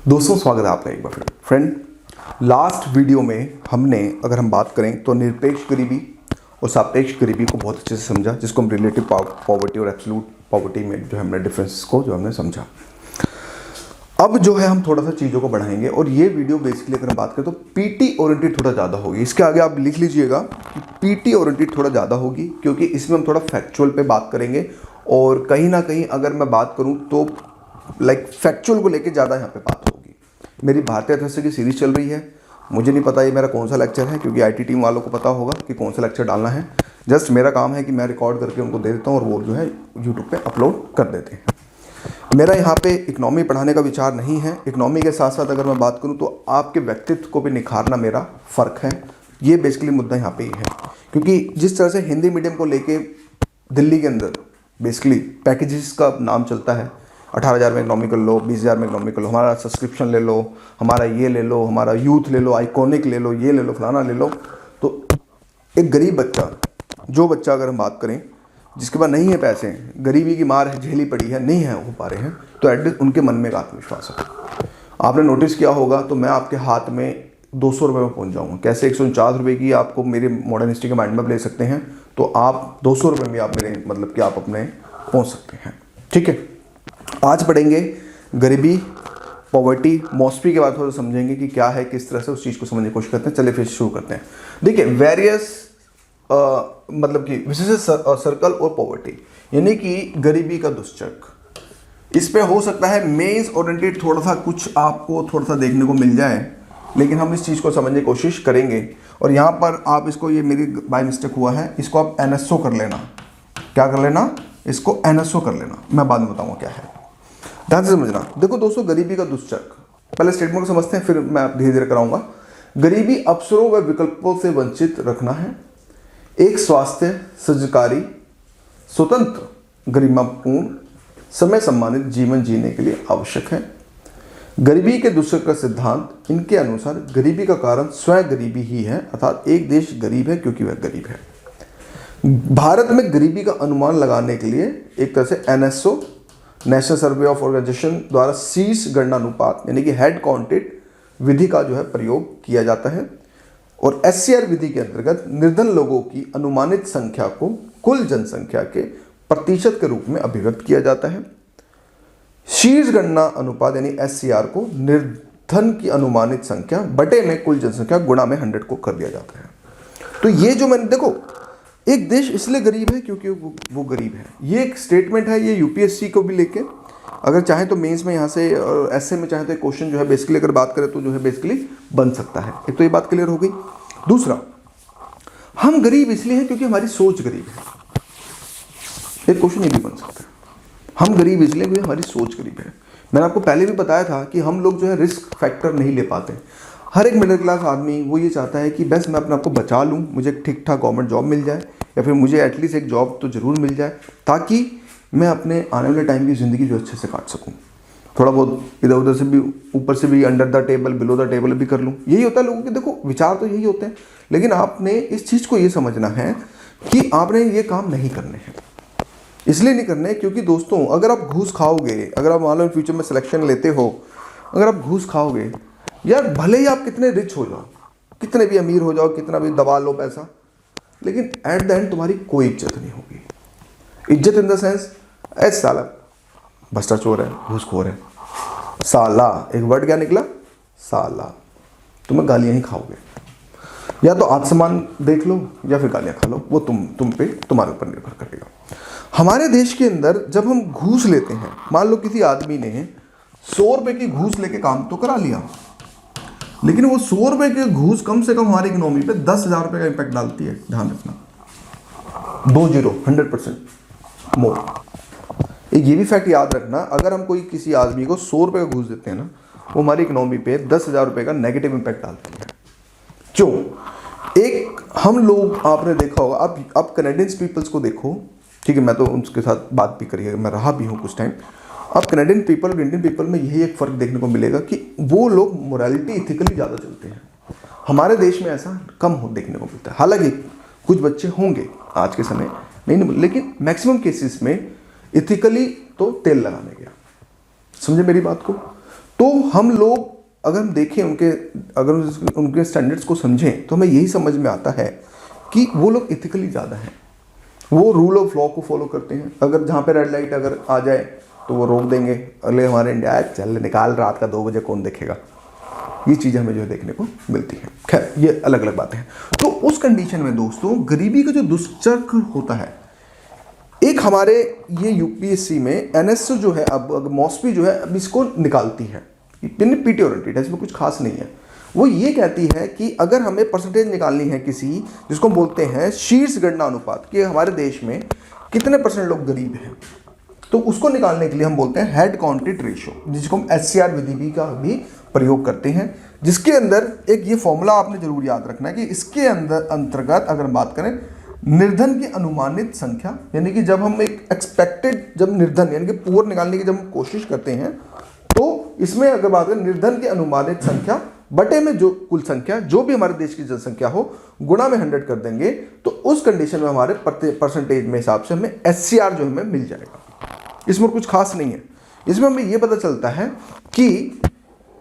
दोस्तों स्वागत है आपका एक बार फिर। फ्रेंड, लास्ट वीडियो में हमने अगर हम बात करें तो निरपेक्ष गरीबी और सापेक्ष गरीबी को बहुत अच्छे से समझा, जिसको हम रिलेटिव पॉवर्टी और एब्सोल्यूट पॉवर्टी में जो हमने डिफरेंस को जो हमने समझा। अब जो है हम थोड़ा सा चीज़ों को बढ़ाएंगे और ये वीडियो बेसिकली अगर हम बात करें तो पीटी ओरिएंटेड थोड़ा ज़्यादा होगी। इसके आगे आप लिख लीजिएगा कि पीटी ओरिएंटेड थोड़ा ज़्यादा होगी, क्योंकि इसमें हम थोड़ा फैक्चुअल पे बात करेंगे और कहीं ना कहीं अगर मैं बात करूँ तो फैक्चुअल को लेके ज़्यादा यहाँ पे बात होगी। मेरी भारतीय अर्थशास्त्र की सीरीज चल रही है, मुझे नहीं पता ये मेरा कौन सा लेक्चर है, क्योंकि आईटी टीम वालों को पता होगा कि कौन सा लेक्चर डालना है। जस्ट मेरा काम है कि मैं रिकॉर्ड करके उनको दे देता हूँ और वो जो है यूट्यूब पे अपलोड कर देते हैं। मेरा यहाँ पे इकोनॉमी पढ़ाने का विचार नहीं है। इकोनॉमी के साथ साथ अगर मैं बात करूँ तो आपके व्यक्तित्व को भी निखारना मेरा फ़र्क है। ये बेसिकली मुद्दा यहाँ पे ही है, क्योंकि जिस तरह से हिंदी मीडियम को लेके दिल्ली के अंदर बेसिकली पैकेजेस का नाम चलता है, 18,000 में इकोनॉमी कर लो, 20,000 में इकोनॉमी कर लो, हमारा सब्सक्रिप्शन ले लो, हमारा ये ले लो, हमारा यूथ ले लो, आइकॉनिक ले लो, ये ले लो, फलाना ले लो। तो एक गरीब बच्चा, जो बच्चा अगर हम बात करें जिसके पास नहीं है पैसे, गरीबी की मार है, झेली पड़ी है, नहीं है हो पा रहे हैं, तो एटलीस्ट उनके मन में एक आत्मविश्वास है। आपने नोटिस किया होगा तो मैं आपके हाथ में 200 रुपये में पहुंच जाऊंगा। कैसे 149 रुपये की आपको मेरे मॉडर्न हिस्ट्री के माइंड मैप ले सकते हैं, तो आप 200 रुपये में आप मेरे मतलब कि आप अपने पहुंच सकते हैं। ठीक है, आज पढ़ेंगे गरीबी, पॉवर्टी, मॉस्फी के बाद थोड़ा समझेंगे कि क्या है, किस तरह से उस चीज़ को समझने की कोशिश करते हैं। चलिए फिर शुरू करते हैं। देखिए, वेरियस मतलब कि विशेष सर्कल और पॉवर्टी यानी कि गरीबी का दुष्चक्र, इस पे हो सकता है मेंस ओरिएंटेड थोड़ा सा कुछ आपको थोड़ा सा देखने को मिल जाए, लेकिन हम इस चीज़ को समझने की कोशिश करेंगे। और यहाँ पर आप इसको, ये मेरी बाय मिस्टेक हुआ है, इसको आप एनएसओ कर लेना। क्या कर लेना? इसको एनएसओ कर लेना। मैं बाद में बताऊँगा क्या है, ध्यान से समझना। देखो दोस्तों, गरीबी का दुष्चक्र, पहले स्टेटमेंट को समझते हैं, फिर मैं धीरे धीरे कराऊंगा। गरीबी अवसरों व विकल्पों से वंचित रखना है। एक स्वास्थ्य, सज्जकारी, स्वतंत्र, गरिमापूर्ण, समय सम्मानित जीवन जीने के लिए आवश्यक है। गरीबी के दुष्चक्र का सिद्धांत, इनके अनुसार गरीबी का कारण स्वयं गरीबी ही है, अर्थात एक देश गरीब है क्योंकि वह गरीब है। भारत में गरीबी का अनुमान लगाने के लिए एक तरह से NSO, national survey of organisation द्वारा शीर्ष गणना अनुपात यानी कि हेड काउंटेड विधि का जो है प्रयोग किया जाता है। और एससीआर विधि के अंतर्गत निर्धन लोगों की अनुमानित संख्या को कुल जनसंख्या के प्रतिशत के रूप में अभिव्यक्त किया जाता है। शीर्ष गणना अनुपात यानी एससीआर को निर्धन की अनुमानित संख्या बटे में कुल जनसंख्या गुणा में 100 को कर दिया जाता है। तो ये जो मैंने, देखो, एक देश इसलिए गरीब है क्योंकि वो गरीब है। ये एक स्टेटमेंट है, ये यूपीएससी को भी लेके, अगर चाहे तो मेंस में यहाँ से और एसए में चाहे तो एक क्वेश्चन जो है बेसिकली अगर बात करें तो जो है बेसिकली बन सकता है। एक तो ये बात क्लियर हो गई। दूसरा, हम गरीब इसलिए हैं क्योंकि हमारी सोच गरीब है। एक क्वेश्चन ये भी बन सकता है, हम गरीब इसलिए क्योंकि हमारी सोच गरीब है। मैंने आपको पहले भी बताया था कि हम लोग जो है रिस्क फैक्टर नहीं ले पाते। हर एक मिडिल क्लास आदमी वो ये चाहता है कि बस मैं अपने आप को बचा लूँ, मुझे ठीक ठाक गवर्नमेंट जॉब मिल जाए, या फिर मुझे एटलीस्ट एक जॉब तो ज़रूर मिल जाए, ताकि मैं अपने आने वाले टाइम की ज़िंदगी जो अच्छे से काट सकूँ। थोड़ा बहुत इधर उधर से भी, ऊपर से भी, under the table below the table भी कर लूँ। यही होता है लोगों के, देखो विचार तो यही होते हैं। लेकिन आपने इस चीज़ को ये समझना है कि आपने ये काम नहीं करने हैं। इसलिए नहीं करने क्योंकि दोस्तों, अगर आप घूस खाओगे, अगर आप मान लो फ्यूचर में सिलेक्शन लेते हो, अगर आप घूस खाओगे, यार भले ही आप कितने रिच हो जाओ, कितने भी अमीर हो जाओ, कितना भी दबा लो पैसा, लेकिन एट द एंड तुम्हारी कोई इज्जत नहीं होगी। इज्जत इन द सेंस, ऐसा साला भ्रष्टाचार है, घूसखोर है, साला, एक वर्ड क्या निकला? साला। तुम्हें गालियां ही खाओगे, या तो आत्मसम्मान देख लो या फिर गालियां खा लो, वो तुम पे, तुम्हारे ऊपर निर्भर करेगा। हमारे देश के अंदर जब हम घूस लेते हैं, मान लो किसी आदमी ने 100 रुपये की घूस लेके काम तो करा लिया, लेकिन वो 100 रुपये की घूस कम से कम हमारी इकोनॉमी पे 10,000 रुपये का इम्पैक्ट डालती है। ध्यान रखना, 100% मोर। ये भी फैक्ट याद रखना, अगर हम कोई किसी आदमी को 100 रुपये का घूस देते हैं ना, वो हमारी इकोनॉमी पे 10,000 रुपये का नेगेटिव इम्पैक्ट डालती है। क्यों? एक हम लोग, आपने देखा होगा, आप कैनेडियंस पीपल्स को देखो, ठीक है, मैं तो उनके साथ बात भी करिए, मैं रहा भी हूँ कुछ टाइम। आप कैनेडियन पीपल और इंडियन पीपल में यही एक फ़र्क देखने को मिलेगा कि वो लोग मोरालिटी इथिकली ज़्यादा चलते हैं। हमारे देश में ऐसा कम देखने को मिलता है। हालांकि कुछ बच्चे होंगे आज के समय नहीं, लेकिन मैक्सिमम केसेस में इथिकली तो तेल लगाने गया। समझे मेरी बात को? तो हम लोग अगर हम देखें उनके स्टैंडर्ड्स को समझें तो हमें यही समझ में आता है कि वो लोग इथिकली ज़्यादा हैं, वो रूल ऑफ लॉ को फॉलो करते हैं। अगर जहाँ पे रेड लाइट अगर आ जाए तो वो रोक देंगे, अगले हमारे इंडिया चल निकाल रात का 2 बजे कौन देखेगा, ये चीज़ें हमें जो है देखने को मिलती हैं। खैर ये अलग अलग बातें हैं। तो उस कंडीशन में दोस्तों गरीबी का जो दुष्चक्र होता है, एक हमारे ये यूपीएससी में एनएसओ जो है, अब मॉस्पी जो है अब इसको निकालती है, पीटी ओरिएंटेड है, इसमें कुछ खास नहीं है। वो ये कहती है कि अगर हमें परसेंटेज निकालनी है किसी, जिसको हम बोलते हैं शीर्ष गणना अनुपात, कि हमारे देश में कितने % लोग गरीब हैं, तो उसको निकालने के लिए हम बोलते हैं हेड काउंटेड रेशियो, जिसको हम एचसीआर विधि भी का भी प्रयोग करते हैं, जिसके अंदर एक ये फॉर्मूला आपने जरूर याद रखना है कि इसके अंदर अंतर्गत अगर बात करें निर्धन की अनुमानित संख्या, यानी कि जब हम एक एक्सपेक्टेड, जब निर्धन यानी कि पुअर निकालने की जब हम कोशिश करते हैं, तो इसमें अगर बात करें निर्धन की अनुमानित संख्या बटे में जो कुल संख्या, जो भी हमारे देश की जनसंख्या हो, गुणा में 100 कर देंगे, तो उस कंडीशन में हमारे परसेंटेज में हिसाब से हमें एचसीआर जो हमें मिल जाएगा। इसमें कुछ खास नहीं है। इसमें हमें यह पता चलता है कि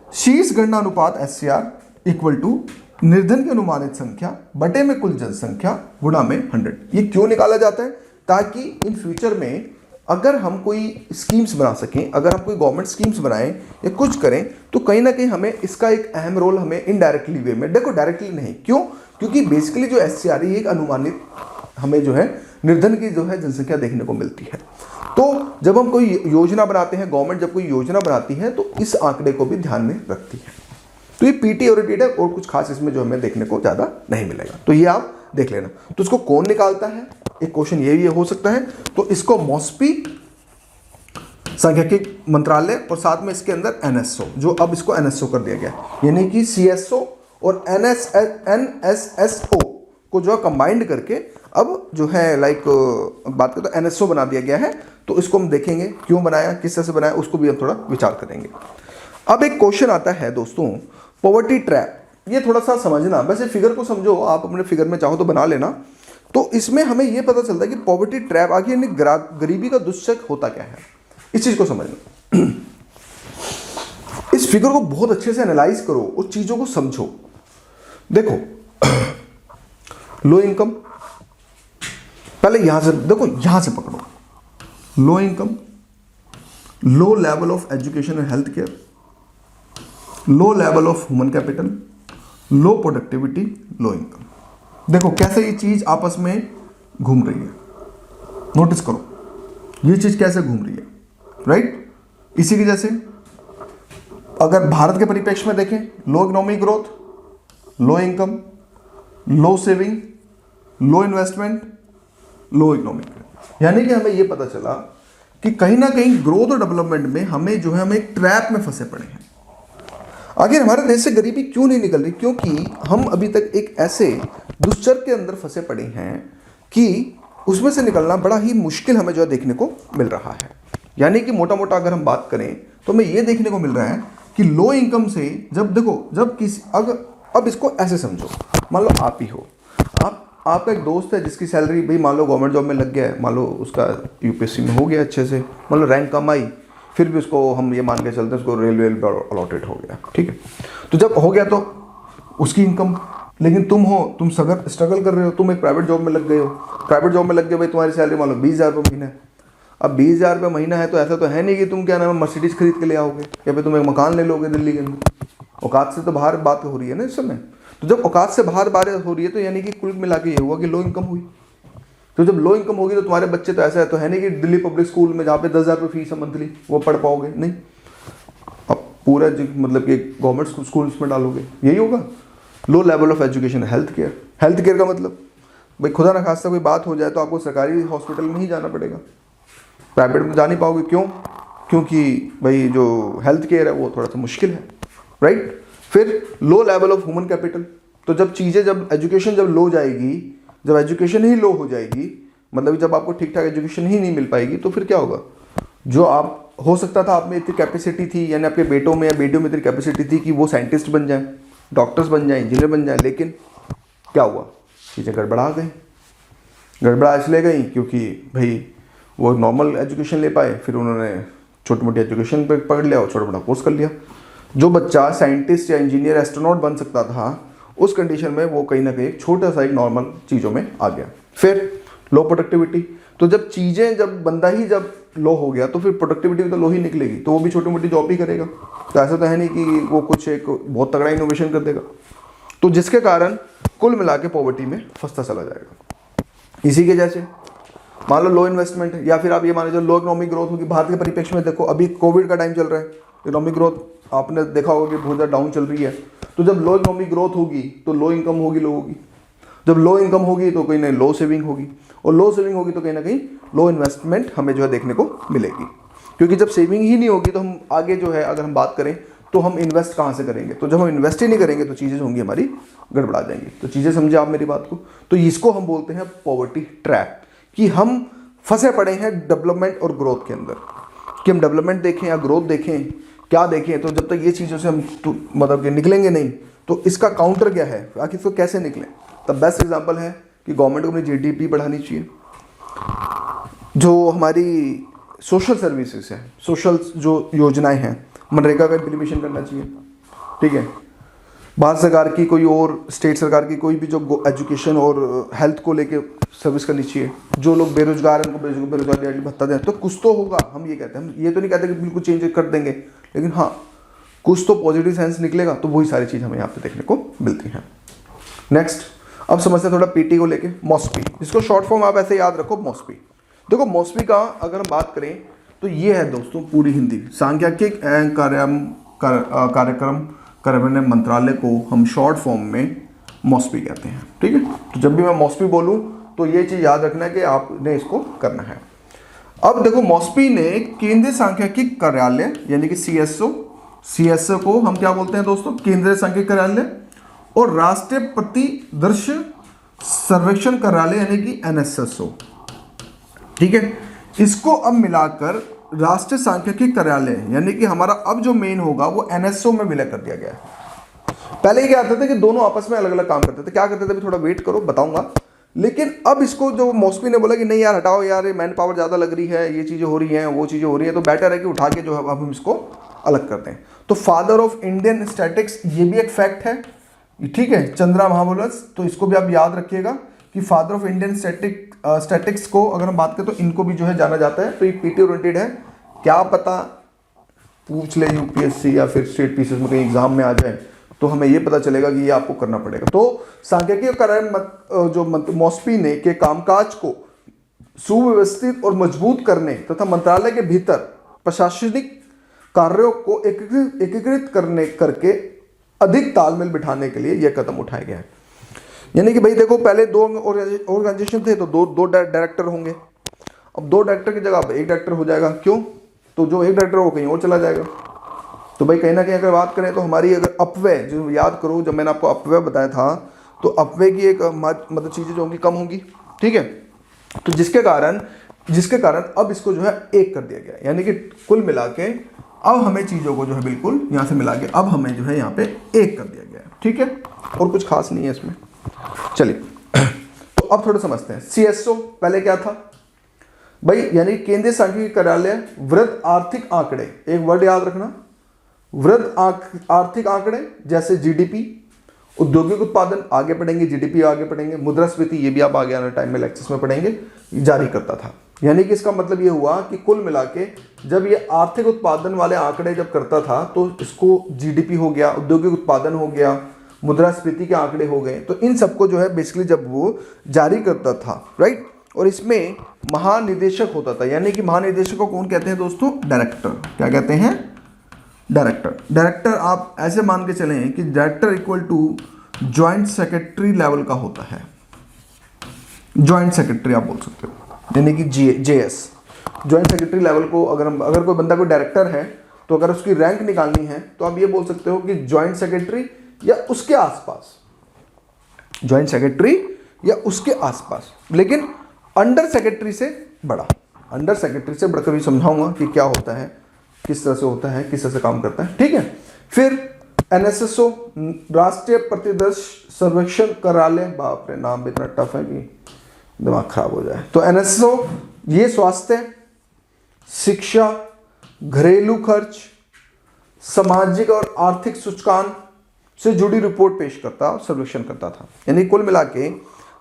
शीर्ष गणना अनुपात एचसीआर इक्वल टू निर्धन की अनुमानित संख्या बटे में कुल जनसंख्या गुणा में 100। ये क्यों निकाला जाता है? ताकि इन फ्यूचर में अगर हम कोई स्कीम्स बना सकें, अगर हम कोई गवर्नमेंट स्कीम्स बनाएं या कुछ करें, तो कहीं ना कहीं हमें इसका एक अहम रोल हमें इनडायरेक्टली वे में, देखो डायरेक्टली नहीं, क्यों? क्योंकि बेसिकली जो एचसीआर है एक अनुमानित हमें जो है निर्धन की जो है जनसंख्या देखने को मिलती है। तो जब हम कोई योजना बनाते हैं, गवर्नमेंट जब कोई योजना बनाती है तो इस आंकड़े को भी ध्यान में रखती है। तो ये पीटी ओरिएंटेड है और कुछ खास इसमें जो हमें देखने को ज़्यादा नहीं मिलेगा, तो ये आप देख लेना। तो इसको कौन निकालता है, एक क्वेश्चन ये हो सकता है। तो इसको मॉस्पी सांख्यिकी मंत्रालय और साथ में इसके अंदर एनएसओ, जो अब इसको एनएसओ कर दिया गया, यानी कि सीएसओ और एनएसएसओ को जो है कंबाइंड करके अब जो है बात करें तो एनएसओ बना दिया गया है। तो इसको हम देखेंगे क्यों बनाया, किस तरह से बनाया, उसको भी हम थोड़ा विचार करेंगे। अब एक क्वेश्चन आता है दोस्तों, पॉवर्टी ट्रैप। ये थोड़ा सा समझना, वैसे फिगर को समझो, आप अपने फिगर में चाहो तो बना लेना। तो इसमें हमें यह पता चलता है कि पॉवर्टी ट्रैप आखिर गरीबी का दुष्चक्र होता क्या है, इस चीज को समझना। इस फिगर को बहुत अच्छे से एनालाइज करो, उस चीजों को समझो। देखो लो इनकम, पहले यहां से देखो, यहां से पकड़ो, लो income, low level of education and health care, low level of human capital, low productivity, low income. देखो कैसे ये चीज आपस में घूम रही है, नोटिस करो ये चीज कैसे घूम रही है, राइट? इसी की जैसे अगर भारत के परिप्रेक्ष्य में देखें, low economic growth, low income, low saving, low investment, low economic, यानी कि हमें यह पता चला कि कहीं ना कहीं ग्रोथ और डेवलपमेंट में हमें जो है हम एक ट्रैप में फंसे पड़े हैं। आखिर हमारे देश से गरीबी क्यों नहीं निकल रही? क्योंकि हम अभी तक एक ऐसे दुश्चर के अंदर फंसे पड़े हैं कि उसमें से निकलना बड़ा ही मुश्किल हमें जो है देखने को मिल रहा है। यानी कि मोटा मोटा अगर हम बात करें तो हमें ये देखने को मिल रहा है कि लो इनकम से जब देखो, जब किसी अब इसको ऐसे समझो, मान लो आप ही हो, आपका एक दोस्त है जिसकी सैलरी भाई मान लो गवर्नमेंट जॉब में लग गया है, मान लो उसका यूपीएससी में हो गया अच्छे से, मान लो रैंक कम आई, फिर भी उसको हम ये मान के चलते हैं उसको रेलवे अलॉटेड हो गया, ठीक है। तो जब हो गया तो उसकी इनकम, लेकिन तुम स्ट्रगल कर रहे हो, तुम एक प्राइवेट जॉब में लग गए हो, प्राइवेट जॉब में लग गए भाई, तुम्हारी सैलरी मान लो 20,000 रुपये महीना है। अब 20,000 रुपये महीना है तो ऐसा तो है नहीं कि तुम क्या नाम है मर्सिडीज खरीद के ले आओगे या फिर तुम एक मकान ले लोगे दिल्ली के अंदर। औकात से तो बाहर बात हो रही है ना इस समय। तो जब औकात से बाहर बात हो रही है तो यानी कि कुल मिला के ये हुआ कि लो इनकम हुई। तो जब लो इनकम होगी तो तुम्हारे बच्चे तो ऐसा है तो है नहीं कि दिल्ली पब्लिक स्कूल में जहाँ पे 10,000 रुपये फीस है मंथली वो पढ़ पाओगे, नहीं। अब पूरा मतलब कि गवर्नमेंट स्कूल्स में डालोगे, यही होगा। Low level of education, health care का मतलब भाई खुदा ना खास्ता कोई बात हो जाए तो आपको सरकारी हॉस्पिटल में ही जाना पड़ेगा, प्राइवेट में जा नहीं पाओगे। क्यों? क्योंकि भाई जो हेल्थ केयर है वो थोड़ा सा मुश्किल है, राइट। फिर low level of human capital, तो जब चीज़ें जब एजुकेशन जब लो जाएगी, जब एजुकेशन ही लो हो जाएगी, मतलब जब आपको ठीक ठाक एजुकेशन ही नहीं मिल पाएगी तो फिर क्या होगा? जो आप हो सकता था आप में इतनी कैपेसिटी थी, यानी आपके बेटों में या बेटियों में इतनी कैपेसिटी थी कि वो साइंटिस्ट बन जाएं, डॉक्टर्स बन जाएं, इंजीनियर बन जाएं, लेकिन क्या हुआ? चीज़ें गड़बड़ा गई। गड़बड़ा इसलिए गई क्योंकि भाई वो नॉर्मल एजुकेशन ले पाए, फिर उन्होंने छोटी मोटी एजुकेशन पे पकड़ लिया और छोटा मोटा कोर्स कर लिया। जो बच्चा साइंटिस्ट या इंजीनियर एस्ट्रोनॉट बन सकता था, उस कंडीशन में वो कहीं ना कहीं एक छोटा सा एक नॉर्मल चीज़ों में आ गया। फिर लो प्रोडक्टिविटी, तो जब चीज़ें, जब बंदा ही जब लो हो गया तो फिर प्रोडक्टिविटी भी तो लो ही निकलेगी, तो वो भी छोटी मोटी जॉब ही करेगा। तो ऐसा तो है नहीं कि वो कुछ एक बहुत तगड़ा इनोवेशन कर देगा, तो जिसके कारण कुल मिला के पॉवर्टी में फंसता चला जाएगा। इसी के जैसे मान लो लो इन्वेस्टमेंट, या फिर आप ये मान लो लो इकोनॉमिक ग्रोथ होगी। भारत के परिप्रेक्ष्य में देखो, अभी कोविड का टाइम चल रहा है, इकोनॉमिक ग्रोथ आपने देखा होगा कि बहुत ज़्यादा डाउन चल रही है। तो जब लो इकोनॉमिक ग्रोथ होगी तो लो इनकम होगी लोगों की, जब लो इनकम होगी तो कहीं ना लो सेविंग होगी, और लो सेविंग होगी तो कहीं ना कहीं लो इन्वेस्टमेंट हमें जो है देखने को मिलेगी। क्योंकि जब सेविंग ही नहीं होगी तो हम आगे जो है, अगर हम बात करें तो हम इन्वेस्ट कहाँ से करेंगे, तो जब हम इन्वेस्ट ही नहीं करेंगे तो चीज़ें होंगी हमारी गड़बड़ा जाएंगी। तो चीज़ें समझे आप मेरी बात को। तो इसको हम बोलते हैं पॉवर्टी ट्रैप, कि हम फंसे पड़े हैं डेवलपमेंट और ग्रोथ के अंदर, कि हम डेवलपमेंट देखें या ग्रोथ देखें, क्या देखें। तो जब तक ये चीज़ों से हम मतलब कि निकलेंगे नहीं, तो इसका काउंटर क्या है, आखिर इसको कैसे निकलें। तब बेस्ट एग्जांपल है कि गवर्नमेंट को अपनी जीडीपी बढ़ानी चाहिए, जो हमारी सोशल सर्विसेज है, सोशल जो योजनाएं हैं, मनरेगा का इम्प्लीमेशन करना चाहिए, ठीक है। भारत सरकार की कोई और स्टेट सरकार की कोई भी जो एजुकेशन और हेल्थ को लेके सर्विस करनी चाहिए। जो लोग बेरोजगार हैं उनको बेरोजगारी भत्ता दें, तो कुछ तो होगा। हम ये कहते हैं, हम ये तो नहीं कहते कि बिल्कुल चेंज कर देंगे, लेकिन हाँ कुछ तो पॉजिटिव सेंस निकलेगा। तो वही सारी चीज़ हमें यहाँ पे देखने को मिलती हैं। नेक्स्ट, अब समझते हैं थोड़ा पीटी को लेके, मॉस्पी, जिसको शॉर्ट फॉर्म आप ऐसे याद रखो, मॉस्पी। देखो मॉस्पी का अगर हम बात करें तो ये है दोस्तों पूरी हिंदी, सांख्यिकी कार्यक्रम कार्यान्वयन मंत्रालय को हम शॉर्ट फॉर्म में मॉस्पी कहते हैं, ठीक है। तो जब भी मैं मॉस्पी बोलूं तो ये चीज़ याद रखना है कि आपने इसको करना है। अब देखो मॉस्पी ने केंद्रीय सांख्यिकी कार्यालय यानी कि सीएसओ को हम क्या बोलते हैं दोस्तों, केंद्रीय सांख्यिकी कार्यालय, और राष्ट्रीय प्रतिदर्श सर्वेक्षण कार्यालय यानी कि एनएसएसओ, ठीक है। इसको अब मिलाकर राष्ट्रीय सांख्यिकी कार्यालय यानी कि हमारा अब जो मेन होगा वो एनएसओ में विलय कर दिया गया है। पहले ये क्या करते थे कि दोनों आपस में अलग अलग काम करते थे। क्या करते थे, अभी थोड़ा वेट करो बताऊंगा। लेकिन अब इसको जो मॉस्पी ने बोला कि नहीं यार हटाओ यार, मैन पावर ज़्यादा लग रही है, ये चीज़ें हो रही हैं, वो चीज़ें हो रही है, तो बेटर है कि उठा के जो है अब हम इसको अलग करते हैं। तो फादर ऑफ इंडियन स्टैटिक्स ये भी एक फैक्ट है, ठीक है, चंद्रा महाबोलस। तो इसको भी आप याद रखिएगा कि फादर ऑफ इंडियन स्टैटिक्स को अगर हम बात करें तो इनको भी जो है जाना जाता है। तो ये पीटी ओरिएंटेड है, क्या पता पूछ ले यूपीएससी या फिर स्टेट पीसीएस में कहीं एग्जाम में आ जाए तो हमें ये पता चलेगा कि ये आपको करना पड़ेगा। तो सांख्यिकी कार्यालय जो मॉस्पी ने के कामकाज को सुव्यवस्थित और मजबूत करने तथा मंत्रालय के भीतर प्रशासनिक कार्यों को एकीकृत करके अधिक तालमेल बिठाने के लिए यह कदम उठाया गया है। यानी कि भाई देखो पहले दो ऑर्गेनाइजेशन थे तो दो डायरेक्टर होंगे, अब दो डायरेक्टर की जगह अब एक डायरेक्टर हो जाएगा। क्यों, तो जो एक डायरेक्टर हो कहीं और चला जाएगा। तो भाई कहीं ना कहीं अगर बात करें तो हमारी अगर अपव्यय, जो याद करो जब मैंने आपको अपव्यय बताया था, तो अपव्यय की एक मतलब चीज़ें जो होंगी कम होंगी, ठीक है। तो जिसके कारण अब इसको जो है एक कर दिया गया, यानी कि कुल मिला के अब हमें चीज़ों को जो है बिल्कुल यहाँ से मिला के अब हमें जो है यहाँ पे एक कर दिया गया है, ठीक है। और कुछ खास नहीं है इसमें। चलिए तो अब थोड़ा समझते हैं। सीएसओ पहले क्या था भाई, यानी केंद्रीय सांख्यिकी कार्यालय वृद्ध आर्थिक आंकड़े, एक वर्ड याद रखना, वृद्ध आर्थिक आंकड़े जैसे जीडीपी, औद्योगिक उत्पादन आगे पढ़ेंगे, जीडीपी आगे पढ़ेंगे, मुद्रास्फीति ये भी आप आगे आने टाइम में लेक्चर्स में पढ़ेंगे, जारी करता था। यानी कि इसका मतलब ये हुआ कि कुल मिला के जब ये आर्थिक उत्पादन वाले आंकड़े जब करता था तो इसको जीडीपी हो गया, औद्योगिक उत्पादन हो गया, मुद्रास्फीति के आंकड़े हो गए, तो इन सबको जो है बेसिकली जब वो जारी करता था, राइट। और इसमें महानिदेशक होता था, यानी कि महानिदेशक को कौन कहते हैं दोस्तों, डायरेक्टर। क्या कहते हैं, डायरेक्टर आप ऐसे मान के चलें कि director equal to joint secretary level का होता है, ज्वाइंट सेक्रेटरी आप बोल सकते हो, यानी कि जेएस ज्वाइंट सेक्रेटरी लेवल को अगर कोई बंदा कोई डायरेक्टर है तो अगर उसकी रैंक निकालनी है तो आप ये बोल सकते हो कि ज्वाइंट सेक्रेटरी या उसके आसपास, ज्वाइंट सेक्रेटरी या उसके आसपास, लेकिन अंडर सेक्रेटरी से बड़ा, अंडर सेक्रेटरी से बढ़कर भी समझाऊंगा कि क्या होता है, किस तरह से होता है, किस तरह से काम करता है, ठीक है। फिर एनएसएसओ राष्ट्रीय प्रतिदर्श सर्वेक्षण कार्यालय, बाप रे नाम भी इतना टफ है कि दिमाग खराब हो जाए। तो एनएसएसओ ये स्वास्थ्य, शिक्षा, घरेलू खर्च, सामाजिक और आर्थिक सूचकांक से जुड़ी रिपोर्ट पेश करता और सर्वेक्षण करता था। यानी कुल मिला के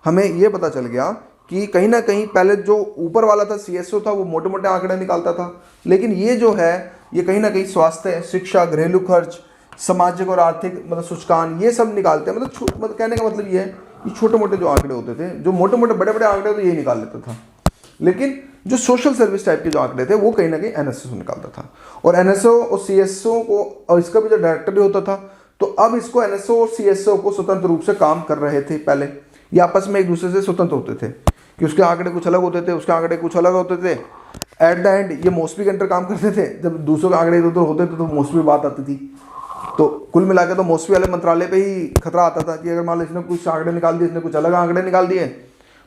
हमें यह पता चल गया कि कहीं ना कहीं पहले जो ऊपर वाला था CSO था वो मोटे मोटे आंकड़े निकालता था, लेकिन ये जो है ये कहीं ना कहीं स्वास्थ्य, शिक्षा, घरेलू खर्च, सामाजिक और आर्थिक मतलब सूचकांक ये सब निकालते हैं। मतलब कहने का मतलब ये है कि छोटे मोटे जो आंकड़े होते थे, जो मोटे मोटे बड़े बड़े आंकड़े तो ये निकाल लेता था, लेकिन जो सोशल सर्विस टाइप के जो आंकड़े थे वो कहीं ना कहीं NSO निकालता था। और NSO और CSO को, और इसका भी जो डायरेक्टर भी होता था, तो अब इसको NSO और CSO को स्वतंत्र रूप से काम कर रहे थे। पहले ये आपस में एक दूसरे से स्वतंत्र होते थे कि उसके आंकड़े कुछ अलग होते थे, उसके आंकड़े कुछ अलग होते थे। एट द एंड ये मॉस्पी के अंडर काम करते थे। जब दूसरों के आंकड़े इधर उधर होते थे तो मॉस्पी बात आती थी। तो कुल मिला के तो मॉस्पी वाले मंत्रालय पे ही खतरा आता था कि अगर मान लो इसने कुछ आंकड़े निकाल दिए, इसने कुछ अलग आंकड़े निकाल दिए,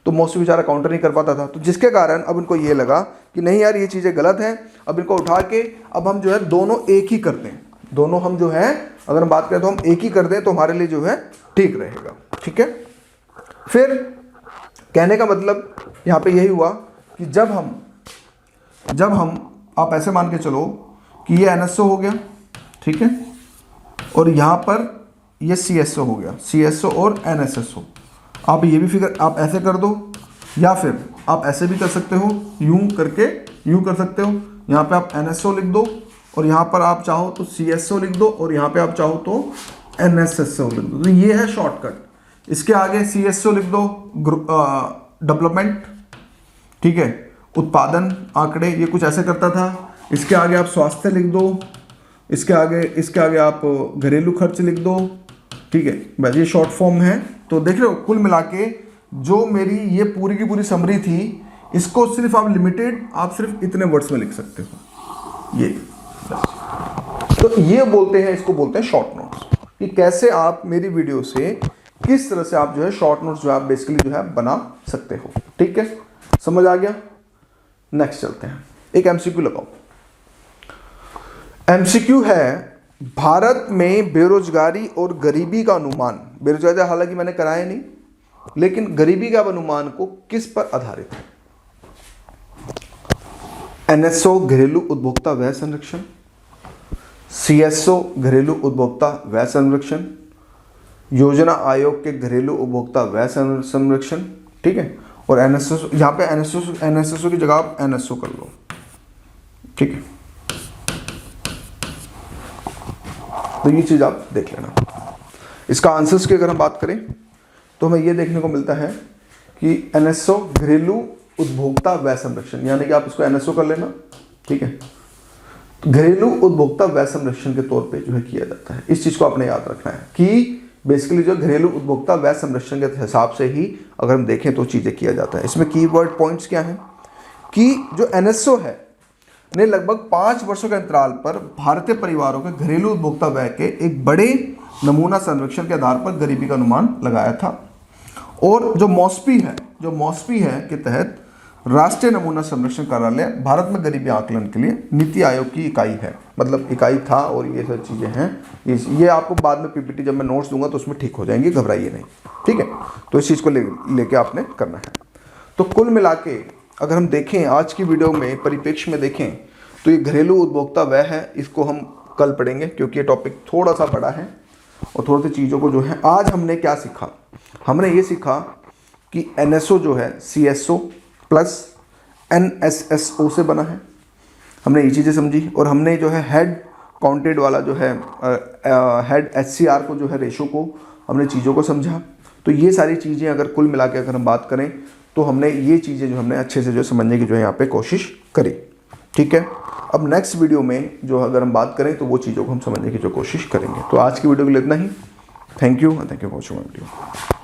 तो मॉस्पी बेचारा काउंटर नहीं कर पाता था। तो जिसके कारण अब इनको ये लगा कि नहीं यार ये चीज़ें गलत हैं, अब इनको उठा के अब हम जो है दोनों एक ही कर दें। दोनों हम जो है अगर हम बात करें तो हम एक ही कर दें तो हमारे लिए जो है ठीक रहेगा। ठीक है, फिर कहने का मतलब यहाँ पे यही हुआ कि जब हम आप ऐसे मान के चलो कि ये NSO हो गया, ठीक है, और यहाँ पर ये CSO हो गया, CSO और NSSO। आप ये भी फिगर आप ऐसे कर दो, या फिर आप ऐसे भी कर सकते हो, यूं करके यूं कर सकते हो। यहाँ पे आप NSO लिख दो और यहाँ पर आप चाहो तो CSO लिख दो और यहाँ पे आप चाहो तो NSSO लिख दो। तो ये है शॉर्टकट। इसके आगे CSO लिख दो, डेवलपमेंट, ठीक है, उत्पादन आंकड़े, ये कुछ ऐसे करता था। इसके आगे आप स्वास्थ्य लिख दो, इसके आगे आप घरेलू खर्च लिख दो, ठीक है। बस ये शॉर्ट फॉर्म है। तो देख रहे हो कुल मिला के जो मेरी ये पूरी की पूरी समरी थी, इसको सिर्फ आप लिमिटेड आप सिर्फ इतने वर्ड्स में लिख सकते हो। ये तो ये बोलते हैं, इसको बोलते हैं शॉर्ट नोट्स, कि कैसे आप मेरी वीडियो से किस तरह से आप जो है शॉर्ट नोट्स जो आप बेसिकली जो है बना सकते हो। ठीक है, समझ आ गया। नेक्स्ट चलते हैं, एक MCQ लगाओ। MCQ है भारत में बेरोजगारी और गरीबी का अनुमान। बेरोजगारी हालांकि मैंने कराया नहीं, लेकिन गरीबी का अनुमान को किस पर आधारित है? NSO घरेलू उपभोक्ता व्यय संरक्षण, CSO घरेलू उपभोक्ता व्यय संरक्षण, योजना आयोग के घरेलू उपभोक्ता व्यय संरक्षण, ठीक है। और NSO, यहाँ पे NSSO की जगह आप NSO कर लो, ठीक है। तो ये चीज आप देख लेना। इसका आंसर्स की अगर हम बात करें तो हमें ये देखने को मिलता है कि NSO घरेलू उपभोक्ता व्यय संरक्षण, यानी कि आप इसको NSO कर लेना, ठीक है। तो घरेलू उपभोक्ता व्यय संरक्षण के तौर पे जो है किया जाता है। इस चीज को आपने याद रखना है कि बेसिकली जो घरेलू उपभोक्ता व्यय संरक्षण के हिसाब से ही अगर हम देखें तो चीजें किया जाता है। इसमें कीवर्ड पॉइंट्स क्या हैं कि जो NSO है ने लगभग 5 वर्षों के अंतराल पर भारतीय परिवारों के घरेलू उपभोक्ता व्यय के एक बड़े नमूना सर्वेक्षण के आधार पर गरीबी का अनुमान लगाया था। और जो मॉस्पी है के तहत राष्ट्रीय नमूना संरक्षण कार्यालय भारत में गरीबी आकलन के लिए नीति आयोग की इकाई है, मतलब इकाई था। और ये सब चीज़ें हैं, ये आपको बाद में PPT जब मैं नोट्स दूंगा तो उसमें ठीक हो जाएंगी, घबराइए नहीं, ठीक है। तो इस चीज़ को लेके आपने करना है। तो कुल मिला के अगर हम देखें आज की वीडियो में परिप्रेक्ष्य में देखें तो ये घरेलू उपभोक्ता व्यय है, इसको हम कल पढ़ेंगे क्योंकि ये टॉपिक थोड़ा सा बड़ा है। और थोड़ी सी चीज़ों को जो है आज हमने क्या सीखा, हमने ये सीखा कि NSO जो है CSO प्लस NSSO से बना है, हमने ये चीज़ें समझी। और हमने जो है हेड काउंटेड वाला जो है हेड HCR को जो है रेशो को हमने चीज़ों को समझा। तो ये सारी चीज़ें अगर कुल मिला के अगर हम बात करें तो हमने ये चीज़ें जो हमने अच्छे से जो समझने की जो है यहाँ पे कोशिश करी, ठीक है। अब नेक्स्ट वीडियो में जो अगर हम बात करें तो वो चीज़ों को हम समझने की जो कोशिश करेंगे। तो आज की वीडियो के लिए इतना ही। Thank you for watching my video.